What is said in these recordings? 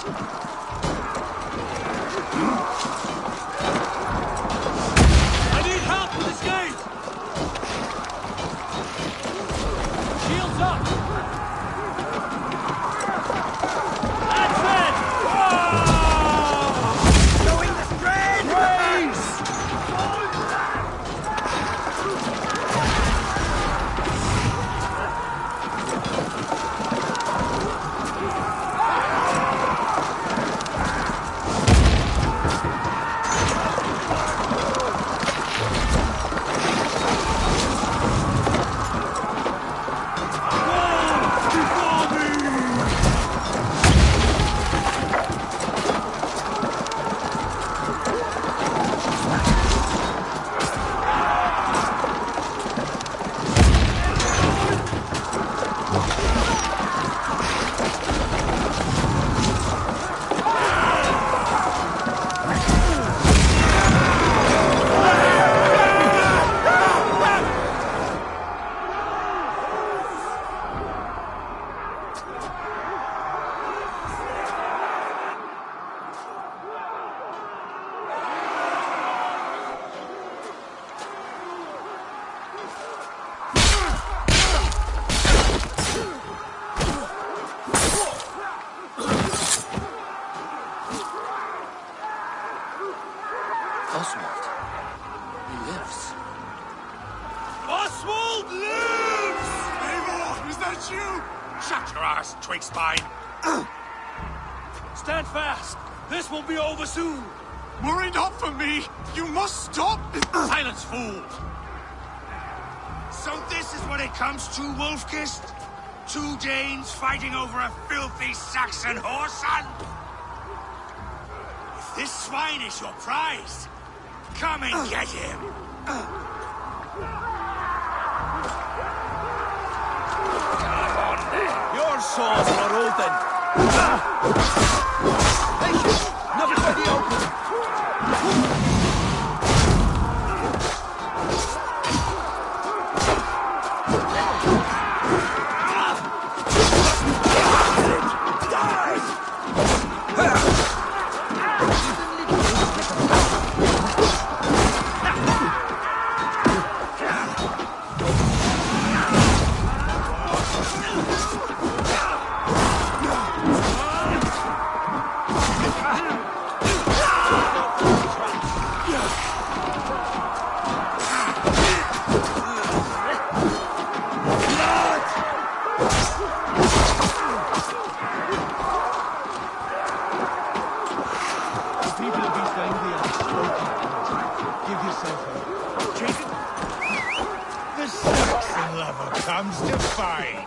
I need help with this gate! Shields up! That's it! Whoa! Showing the strain! Race! Oswald. He lives. Oswald lives! Eivor, is that you? Shut your ass, twig spine. Stand fast! This will be over soon! Worry not for me. You must stop. Silence, fool! So this is what it comes to, Wolf-Kissed? 2 Danes fighting over a filthy Saxon whoreson? If this swine is your prize, come and get him! Come on then! Your sores are open! Patience! Never for the open! The Saxon lover comes to fight.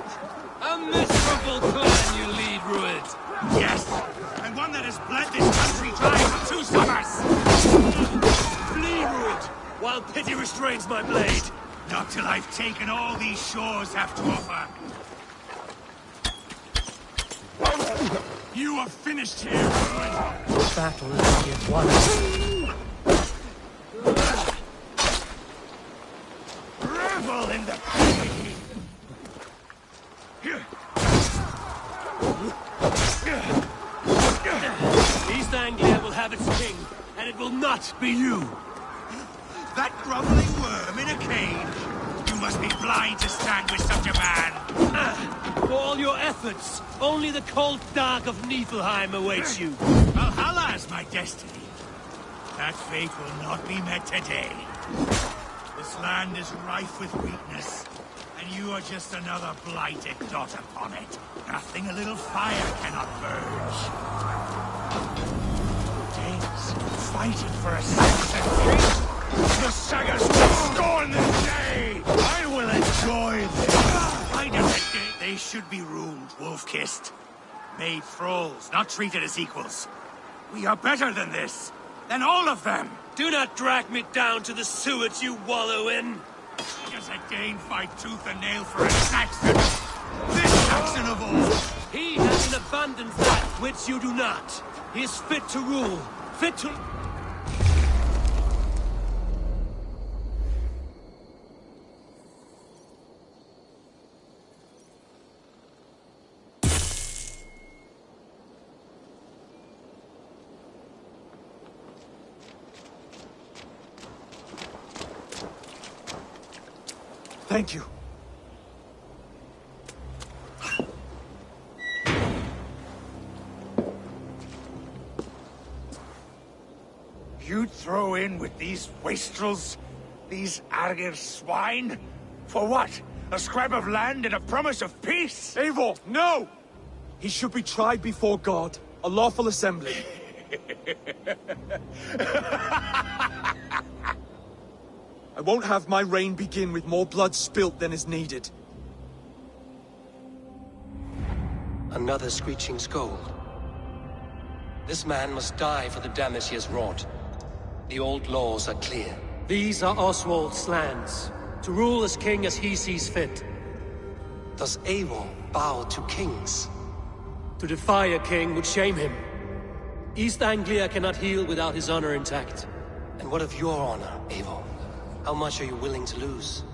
A miserable clan you lead, Rued. Yes, and one that has bled this country dry for 2 summers. Flee, Rued, while pity restrains my blade. Not till I've taken all these shores have to offer. You are finished here, Rued. Battle is yet won. Revel in the pain. East Anglia will have its king, and it will not be you. That groveling worm in a cage. You must be blind to stand with such a man. For all your efforts, only the cold dark of Niflheim awaits you. Valhalla is my destiny. That fate will not be met today. This land is rife with weakness, and you are just another blighted dot upon it. Nothing a little fire cannot purge. Danes fighting for a Saxon king. The Sagas will scorn this day! I will enjoy this! Why does it they should be ruled, wolf-kissed. Made thralls, not treated as equals. We are better than this. Than all of them! Do not drag me down to the sewage you wallow in! Does a Dane fight tooth and nail for a Saxon? This Saxon of all! He has in abundance that which you do not. He is fit to rule, fit to... Thank you. You'd throw in with these wastrels? These Argir swine? For what? A scrap of land and a promise of peace? Eivor, no! He should be tried before God, a lawful assembly. I won't have my reign begin with more blood spilt than is needed. Another screeching scold. This man must die for the damage he has wrought. The old laws are clear. These are Oswald's lands, to rule as king as he sees fit. Does Eivor bow to kings? To defy a king would shame him. East Anglia cannot heal without his honor intact. And what of your honor, Eivor? How much are you willing to lose?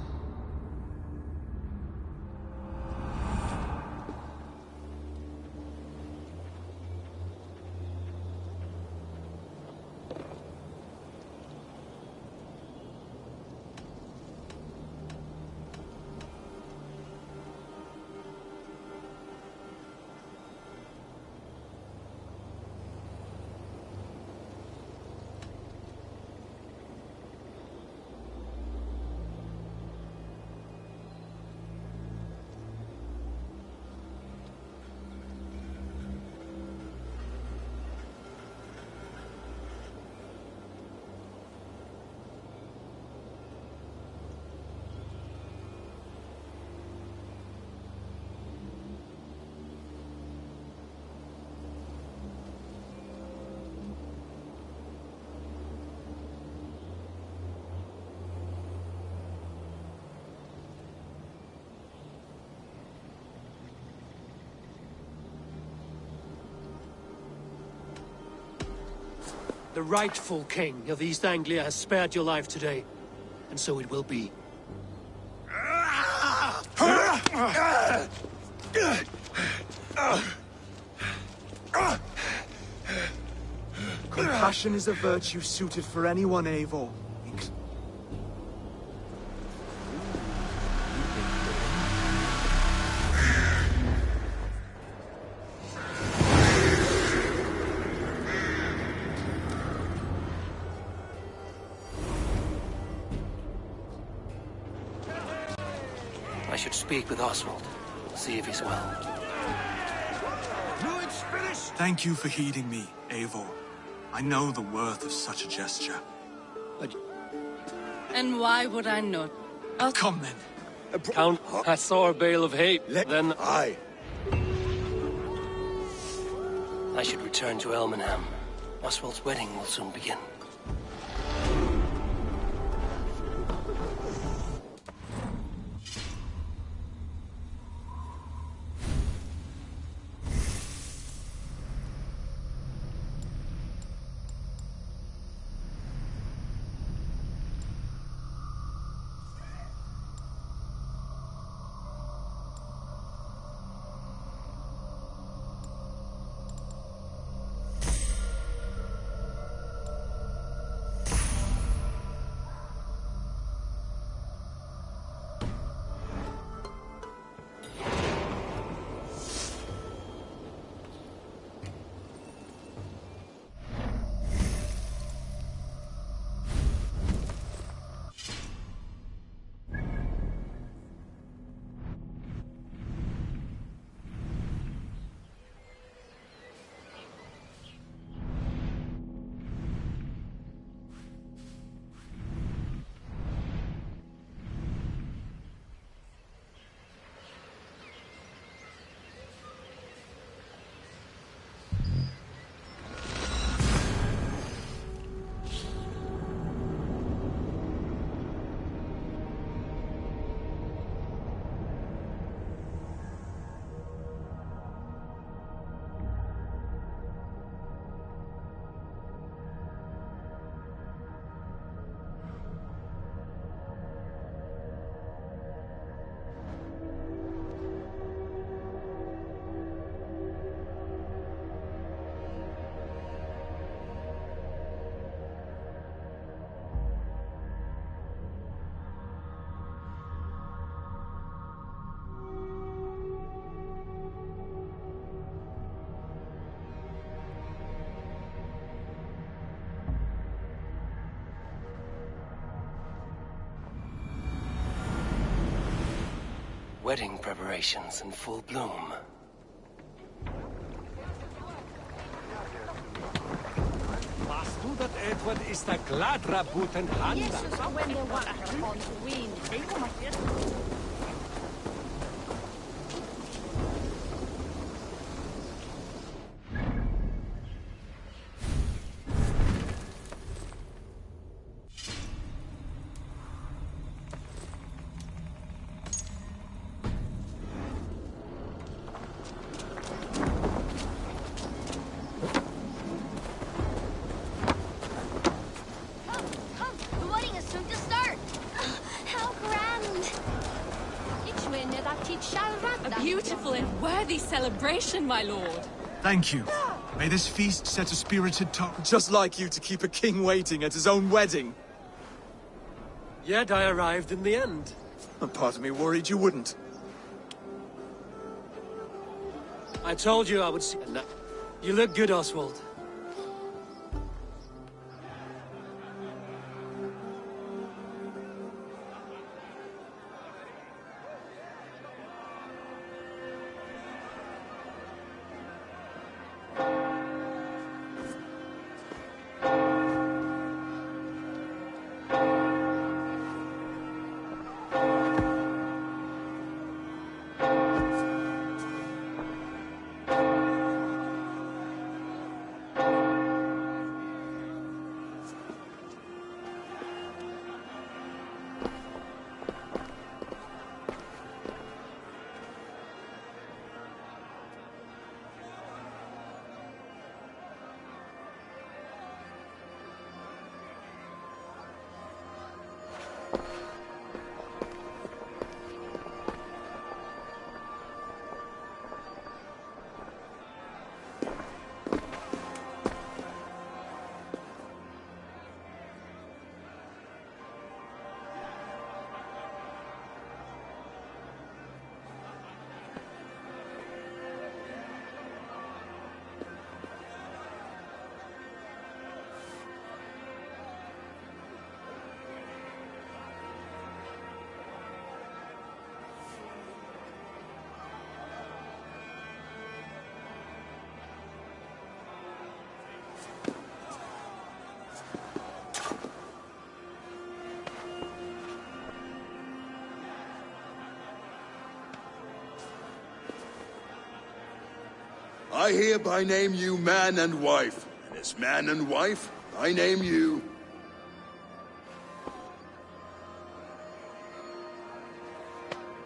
The rightful king of East Anglia has spared your life today, and so it will be. Compassion is a virtue suited for anyone, Eivor. I should speak with Oswald. See if he's well. No, it's finished! Thank you for heeding me, Eivor. I know the worth of such a gesture. And why would I not? Come then. Count, I saw a bale of hay, then... Aye. I should return to Elmenham. Oswald's wedding will soon begin. Wedding preparations in full bloom. Machst du dat Edward is da gladra buten handa? Jesus, when they want on to win, they come at it. A beautiful and worthy celebration, my lord. Thank you. May this feast set a spirited tone. Just like you to keep a king waiting at his own wedding. Yet I arrived in the end. A part of me worried you wouldn't. I told you I would see... You look good, Oswald. I hereby name you man and wife, and as man and wife, I name you...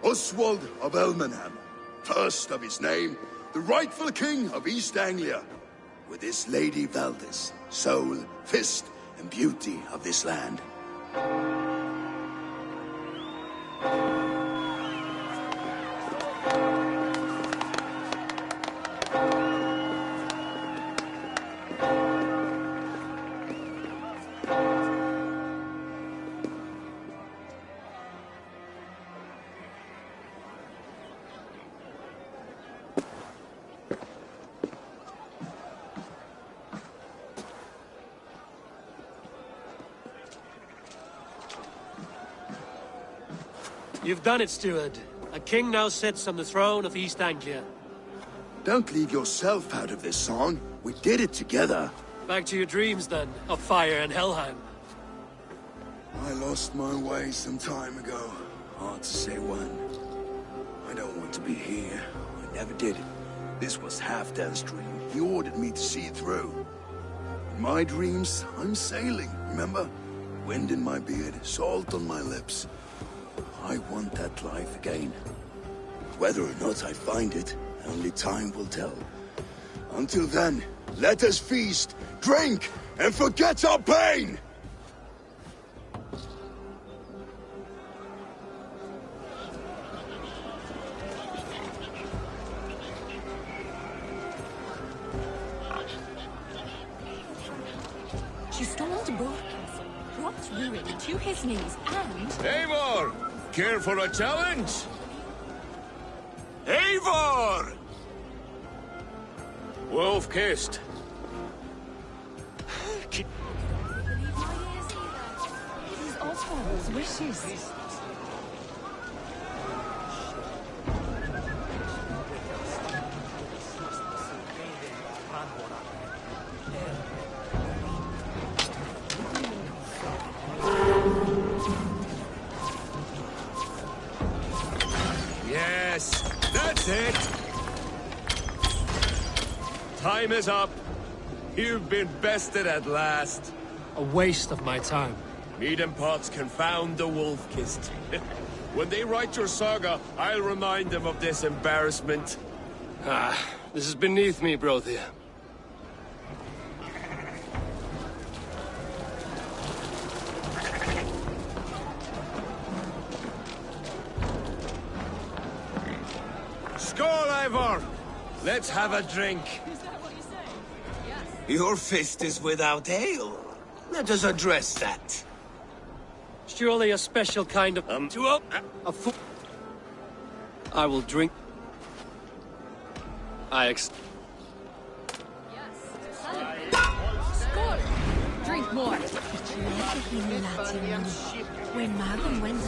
Oswald of Elmenham, first of his name, the rightful king of East Anglia, with this Lady Valdis, soul, fist, and beauty of this land. You've done it, steward. A king now sits on the throne of East Anglia. Don't leave yourself out of this song. We did it together. Back to your dreams, then, of fire and Helheim. I lost my way some time ago. Hard to say when. I don't want to be here. I never did. This was Halfdan's dream. He ordered me to see it through. In my dreams, I'm sailing, remember? Wind in my beard, salt on my lips. I want that life again. Whether or not I find it, only time will tell. Until then, let us feast, drink, and forget our pain! She stormed Borkins, dropped Ruin to his knees, and... Eivor! Care for a challenge? Eivor! Wolf-kissed. It is Oswald's wishes. Yes, that's it. Time is up. You've been bested at last. A waste of my time. Meat pots confound the wolf-kissed. When they write your saga, I'll remind them of this embarrassment. This is beneath me, Brothir. Skål, Eivor! Let's have a drink. Is that what you say? Yes. Your fist is without ale. Let us address that. Surely a special kind of... I will drink. Yes. Skål! Drink more. When Magnum went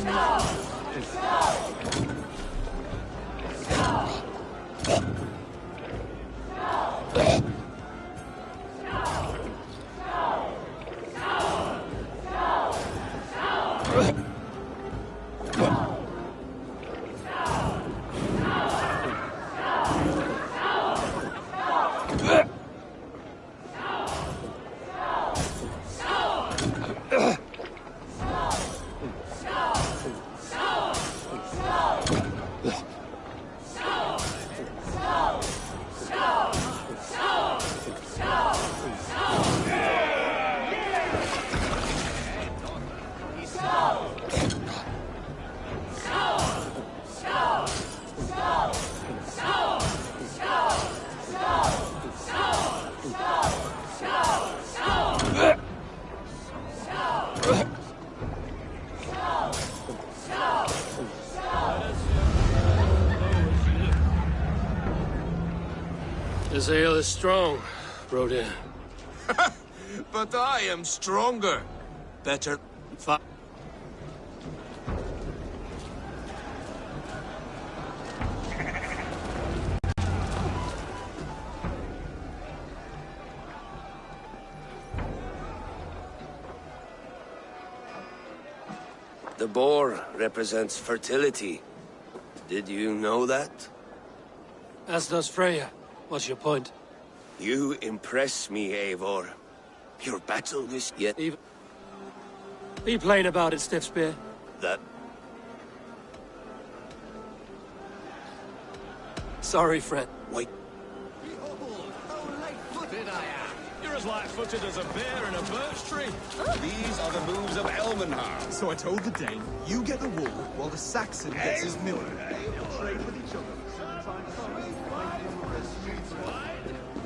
This ale is strong, Brodir. But I am stronger. Better. The boar represents fertility. Did you know that? As does Freya. What's your point? You impress me, Eivor. Your battle is yet... Be plain about it, Stiff Spear. That... Sorry, friend. Wait. Behold, how light-footed I am. You're as light-footed as a bear in a birch tree. These are the moves of Elmenhar. So I told the Dane, you get the wool while the Saxon gets his milk.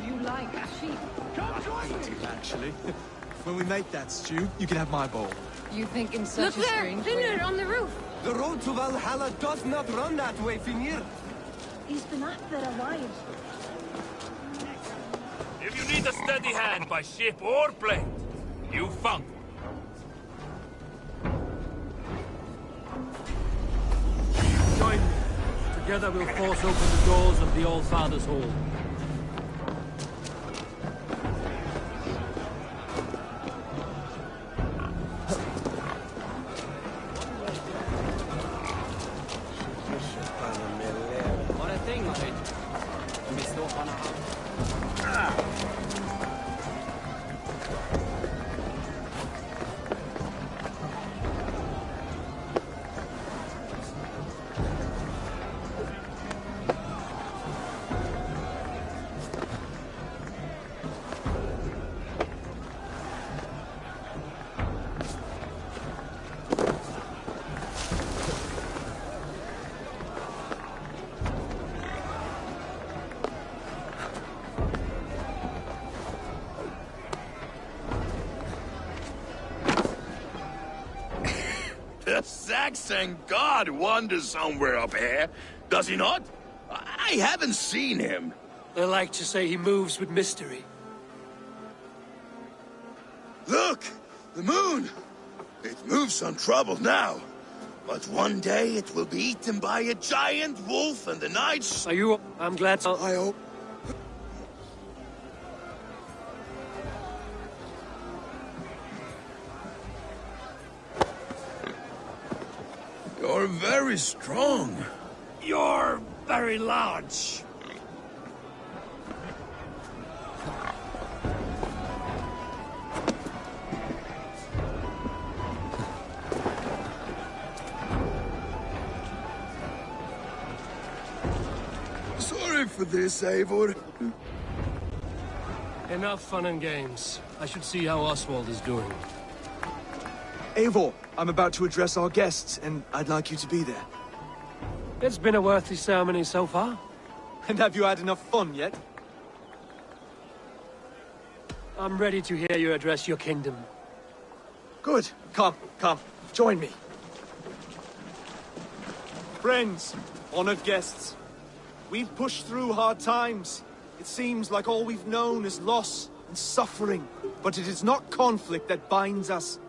You like sheep. Actually, when we make that stew, you can have my bowl. You think in such Look a there! strange Finner way. on the roof! The road to Valhalla does not run that way, Finnr. He's been after a while. If you need a steady hand by ship or plane, you found one. Join me. Together we'll force open the doors of the All-Father's Hall. What a thing, mate. The Saxon god wanders somewhere up here, does he not? I haven't seen him. They like to say he moves with mystery. Look! The moon! It moves untroubled now. But one day it will be eaten by a giant wolf and the night... Are you... I'm glad... I hope... You're very strong. You're very large. Sorry for this, Eivor. Enough fun and games. I should see how Oswald is doing. Eivor, I'm about to address our guests, and I'd like you to be there. It's been a worthy ceremony so far. And have you had enough fun yet? I'm ready to hear you address your kingdom. Good. Come, join me. Friends, honored guests, we've pushed through hard times. It seems like all we've known is loss and suffering. But it is not conflict that binds us.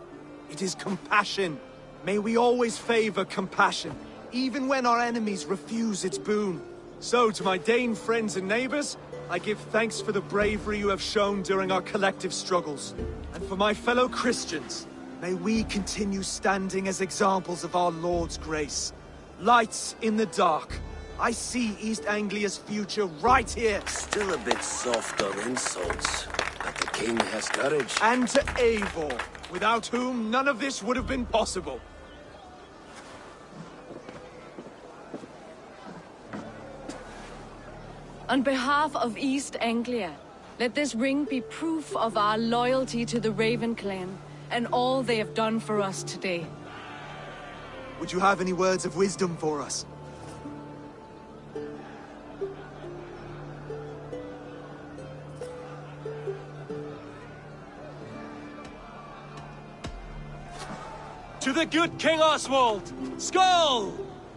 It is compassion. May we always favor compassion, even when our enemies refuse its boon. So, to my Dane friends and neighbors, I give thanks for the bravery you have shown during our collective struggles. And for my fellow Christians, may we continue standing as examples of our Lord's grace. Lights in the dark. I see East Anglia's future right here. Still a bit soft on insults, but the king has courage. And to Eivor, without whom none of this would have been possible. On behalf of East Anglia, let this ring be proof of our loyalty to the Raven clan and all they have done for us today. Would you have any words of wisdom for us? To the good King Oswald! Skull!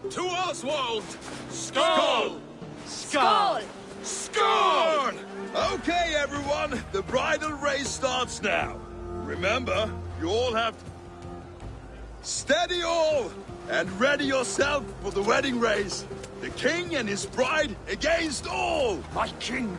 To Oswald! Skull! Skull! Score! Okay, everyone, the bridal race starts now. Remember, you all have to... Steady all! And ready yourself for the wedding race. The king and his bride against all! My king.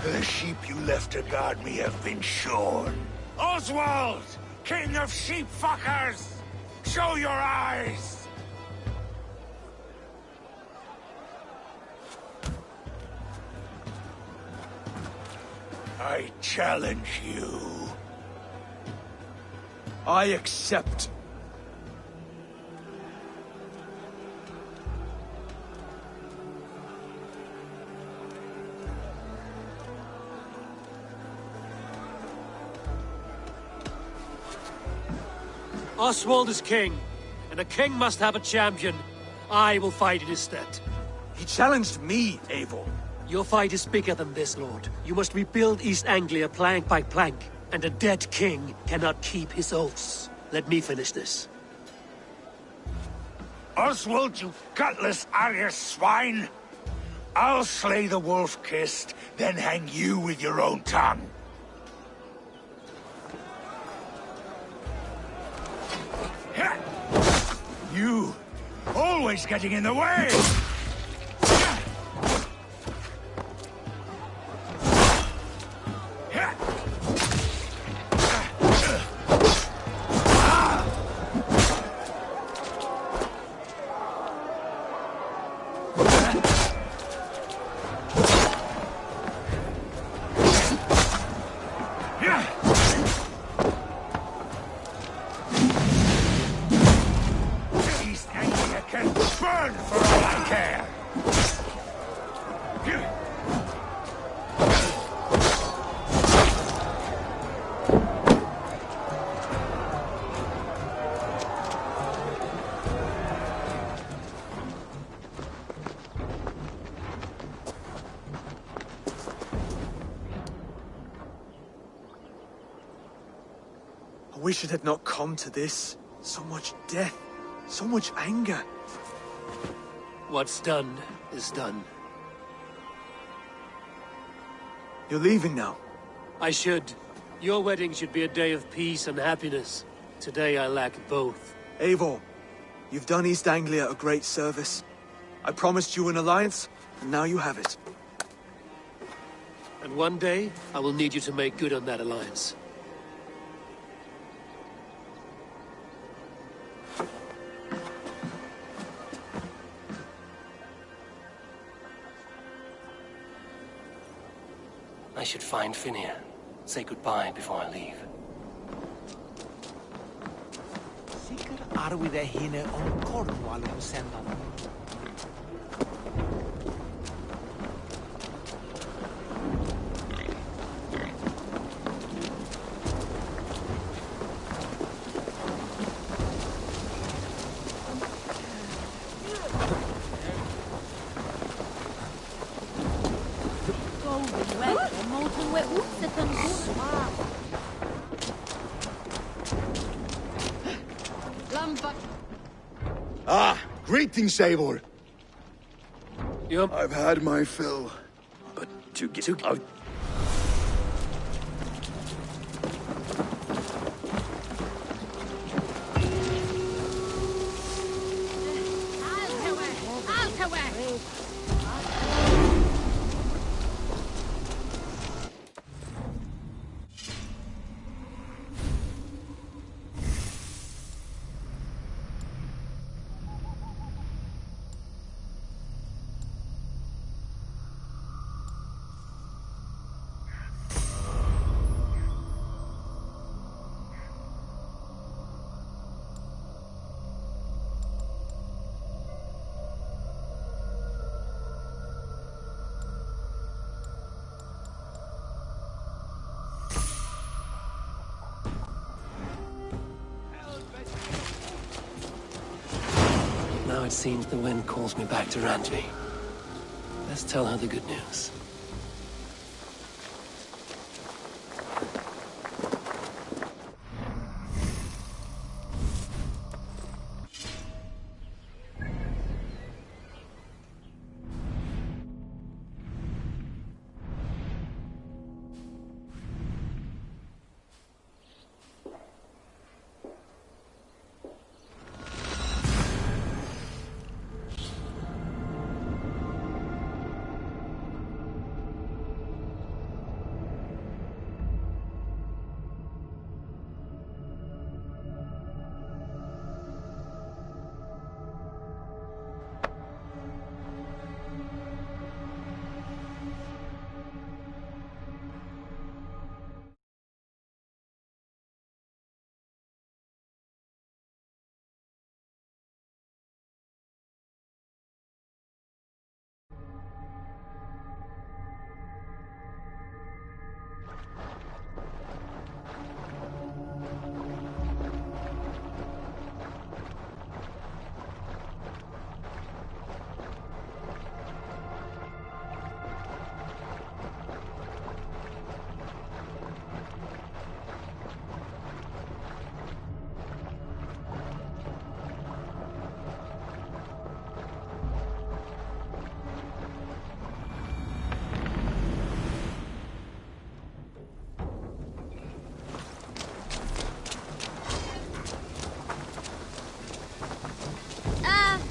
The sheep you left to guard me have been shorn. Oswald! King of sheep fuckers! Show your eyes! I challenge you. I accept. Oswald is king, and a king must have a champion. I will fight in his stead. He challenged me, Eivor. Your fight is bigger than this, Lord. You must rebuild East Anglia plank by plank, and a dead king cannot keep his oaths. Let me finish this. Oswald, you gutless Arya swine! I'll slay the wolf-kissed, then hang you with your own tongue. You, always getting in the way! I wish it had not come to this. So much death, so much anger. What's done is done. You're leaving now. I should. Your wedding should be a day of peace and happiness. Today I lack both. Eivor, you've done East Anglia a great service. I promised you an alliance, and now you have it. And one day, I will need you to make good on that alliance. I should find Finir. Say goodbye before I leave. Sikker arwi de hinne on Cornwall på sändan. Greetings, Eivor. Yep. I've had my fill, but to get out. Now it seems the wind calls me back to Ranji. Let's tell her the good news.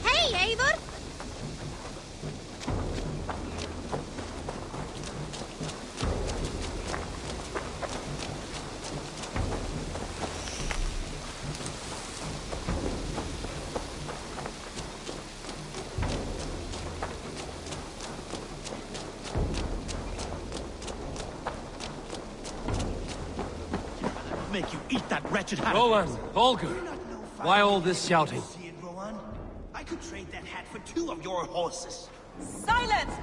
Hey, Eivor! Make you eat that wretched hat. Roland, Holger, why all this shouting? I could trade that hat for 2 of your horses. Silence!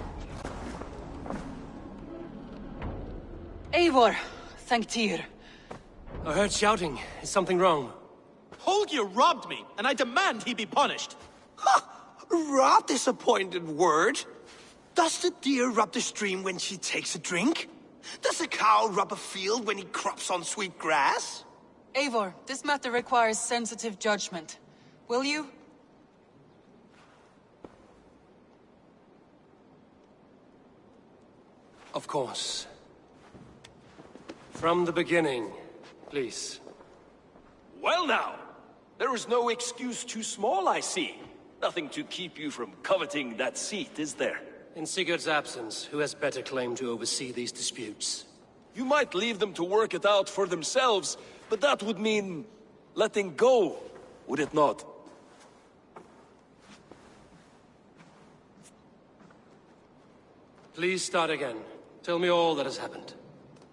Eivor, thank Tyr. I heard shouting. Is something wrong? Holger robbed me, and I demand he be punished. Rot disappointed word. Does the deer rub the stream when she takes a drink? Does a cow rub a field when he crops on sweet grass? Eivor, this matter requires sensitive judgment. Will you? Of course. From the beginning, please. Well now, there is no excuse too small, I see. Nothing to keep you from coveting that seat, is there? In Sigurd's absence, who has better claim to oversee these disputes? You might leave them to work it out for themselves, but that would mean letting go, would it not? Please start again. Tell me all that has happened.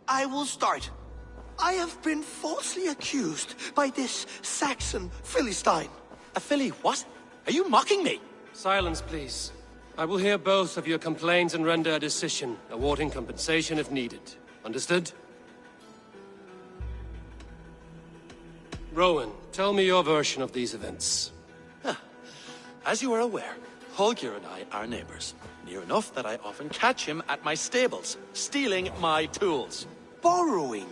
I will start. I have been falsely accused by this Saxon Philistine. A Philly what? Are you mocking me? Silence, please. I will hear both of your complaints and render a decision, awarding compensation if needed. Understood? Rowan, tell me your version of these events. As you are aware, Holger and I are neighbors. Near enough that I often catch him at my stables, stealing my tools. Borrowing.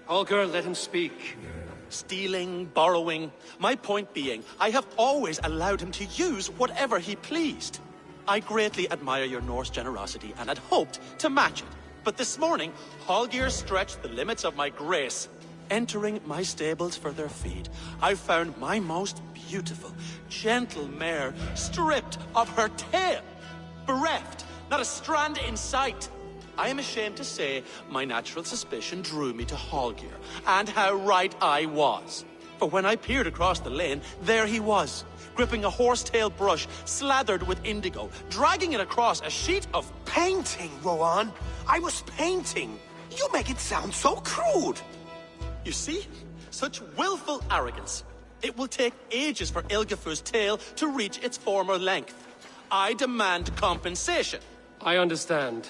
Holger, let him speak. Stealing, borrowing. My point being, I have always allowed him to use whatever he pleased. I greatly admire your Norse generosity and had hoped to match it. But this morning, Holger stretched the limits of my grace. Entering my stables for their feed, I found my most beautiful, gentle mare stripped of her tail. Bereft, not a strand in sight. I am ashamed to say my natural suspicion drew me to Holger, and how right I was. For when I peered across the lane, there he was, gripping a horsetail brush slathered with indigo, dragging it across a sheet of painting, Rowan. I was painting. You make it sound so crude. You see? Such willful arrogance. It will take ages for Ilgafur's tail to reach its former length. I demand compensation. I understand.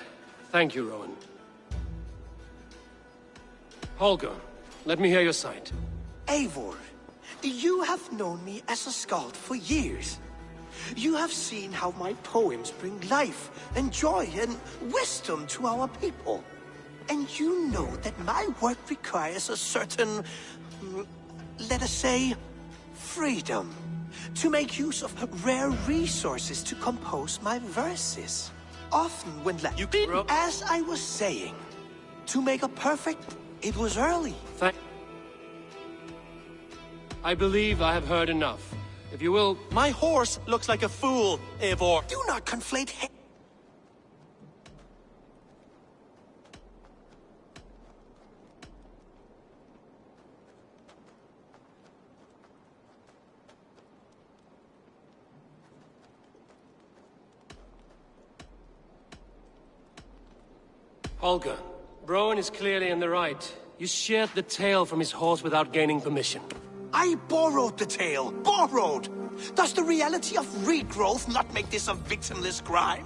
Thank you, Rowan. Holger, let me hear your side. Eivor, you have known me as a skald for years. You have seen how my poems bring life and joy and wisdom to our people. And you know that my work requires a certain, let us say, freedom. To make use of rare resources to compose my verses. Often when as I was saying, to make a perfect, it was early. I believe I have heard enough. If you will... My horse looks like a fool, Eivor. Do not conflate Holger, Rowan is clearly in the right. You sheared the tail from his horse without gaining permission. I borrowed the tail. Borrowed! Does the reality of regrowth not make this a victimless crime?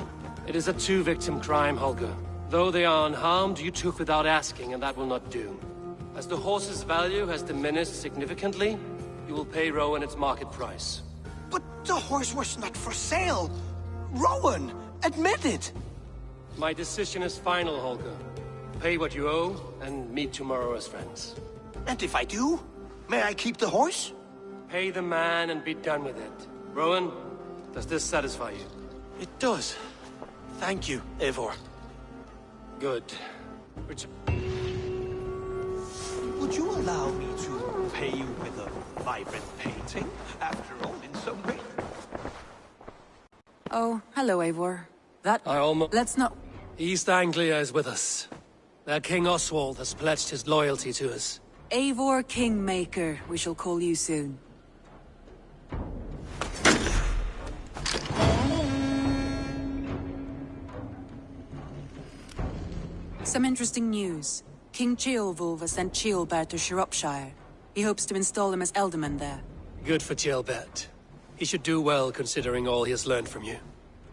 It is a two-victim crime, Holger. Though they are unharmed, you took without asking, and that will not do. As the horse's value has diminished significantly, you will pay Rowan its market price. But the horse was not for sale. Rowan, admit it. My decision is final, Holger. Pay what you owe, and meet tomorrow as friends. And if I do, may I keep the horse? Pay the man and be done with it. Rowan, does this satisfy you? It does. Thank you, Eivor. Good. Richard. Would you allow me to pay you with a vibrant painting, after all, in some way? Oh, hello, Eivor. Let's not... East Anglia is with us. Their King Oswald has pledged his loyalty to us. Eivor Kingmaker, we shall call you soon. Some interesting news. King Ceolwulf has sent Ceolbert to Shropshire. He hopes to install him as Elderman there. Good for Ceolbert. He should do well considering all he has learned from you.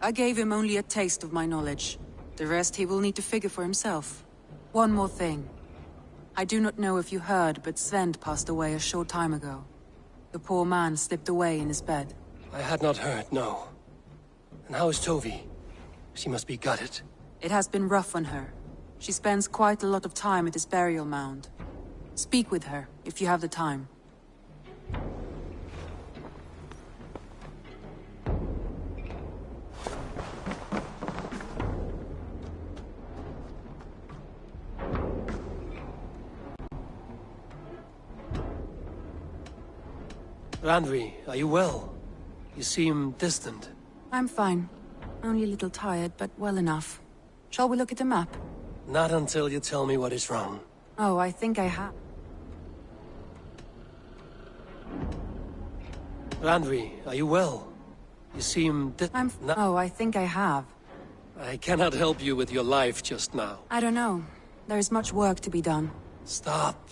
I gave him only a taste of my knowledge. The rest he will need to figure for himself. One more thing. I do not know if you heard, but Svend passed away a short time ago. The poor man slipped away in his bed. I had not heard, no. And how is Tovi? She must be gutted. It has been rough on her. She spends quite a lot of time at his burial mound. Speak with her, if you have the time. Randvi, are you well? You seem distant. I'm fine. Only a little tired, but well enough. Shall we look at the map? Not until you tell me what is wrong. Oh, I think I have. Randvi, are you well? You seem... Oh, I think I have. I cannot help you with your life just now. I don't know. There is much work to be done. Stop.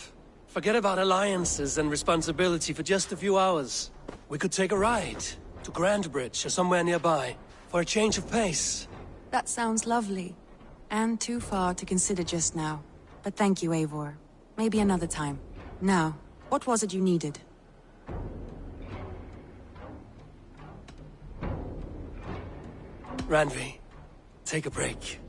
Forget about alliances and responsibility for just a few hours. We could take a ride to Grandbridge or somewhere nearby for a change of pace. That sounds lovely. And too far to consider just now. But thank you, Eivor. Maybe another time. Now, what was it you needed? Randvi, take a break.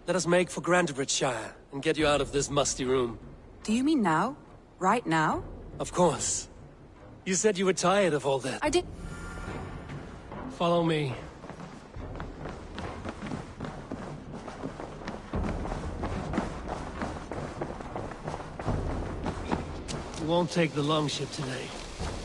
Let us make for Grandbridgeshire and get you out of this musty room. Do you mean now? Right now? Of course. You said you were tired of all that. I did. Follow me. We won't take the longship today.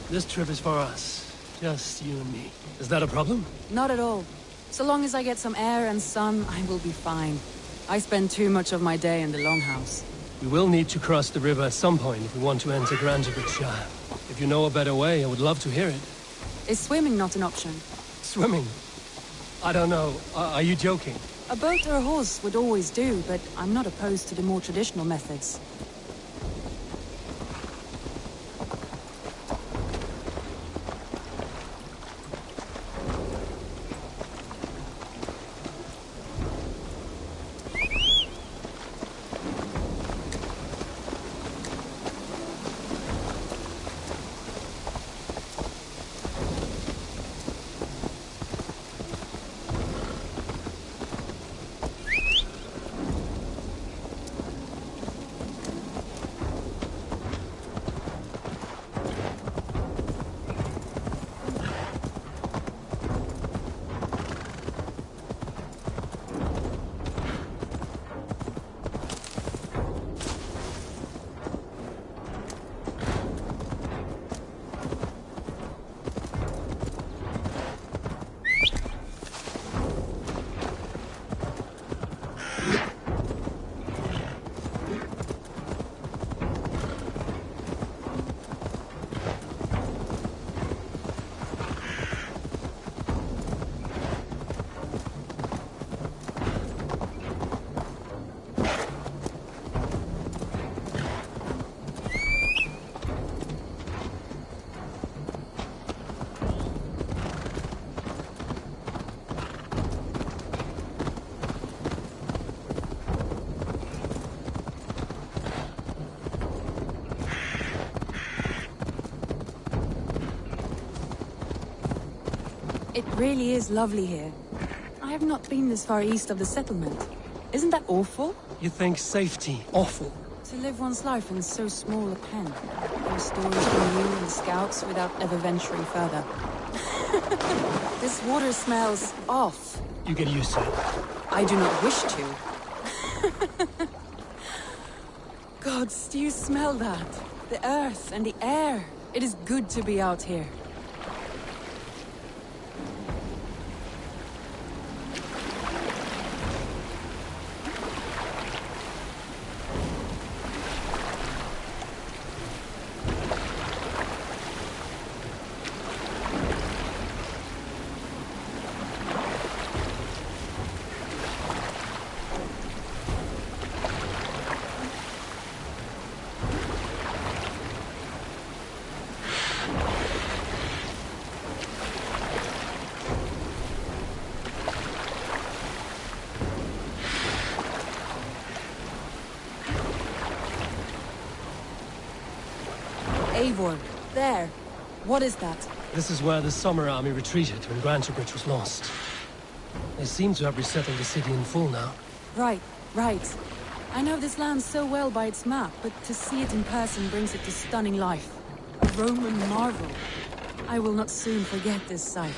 This trip is for us. Just you and me. Is that a problem? Not at all. So long as I get some air and sun, I will be fine. I spend too much of my day in the Longhouse. We will need to cross the river at some point if we want to enter Grandbridgeshire. If you know a better way, I would love to hear it. Is swimming not an option? Swimming? I don't know. Are you joking? A boat or a horse would always do, but I'm not opposed to the more traditional methods. It really is lovely here. I have not been this far east of the settlement. Isn't that awful? You think safety awful? To live one's life in so small a pen. Hear stories from you and the scouts without ever venturing further. This water smells off. You get used to it. I do not wish to. Gods, do you smell that? The earth and the air. It is good to be out here. Eivor, there. What is that? This is where the Summer Army retreated when Grantebridge was lost. They seem to have resettled the city in full now. Right, right. I know this land so well by its map, but to see it in person brings it to stunning life. A Roman marvel. I will not soon forget this sight.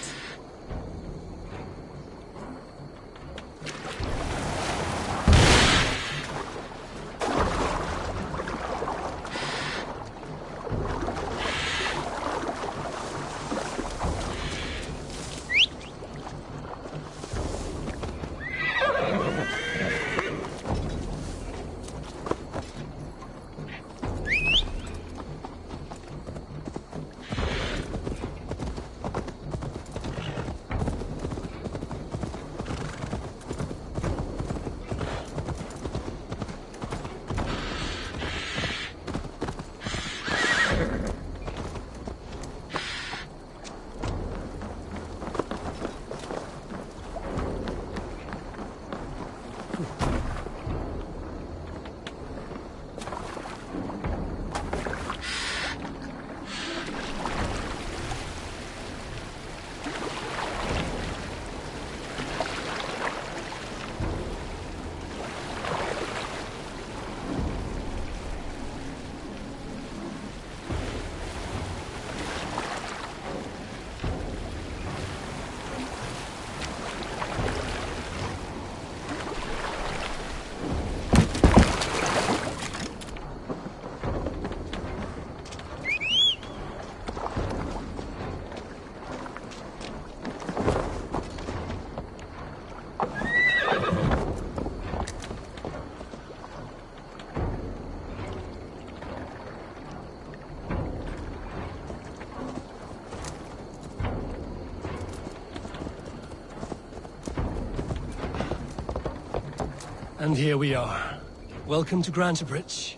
And here we are. Welcome to Grantebridge.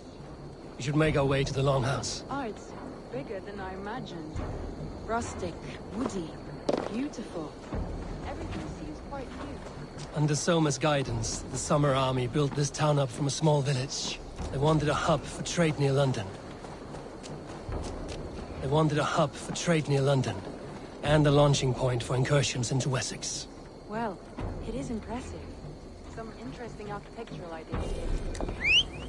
We should make our way to the Longhouse. Oh, it's bigger than I imagined. Rustic, woody, beautiful. Everything seems quite new. Under Soma's guidance, the Summer Army built this town up from a small village. They wanted a hub for trade near London. And a launching point for incursions into Wessex. Well, it is impressive. Some interesting architectural ideas here.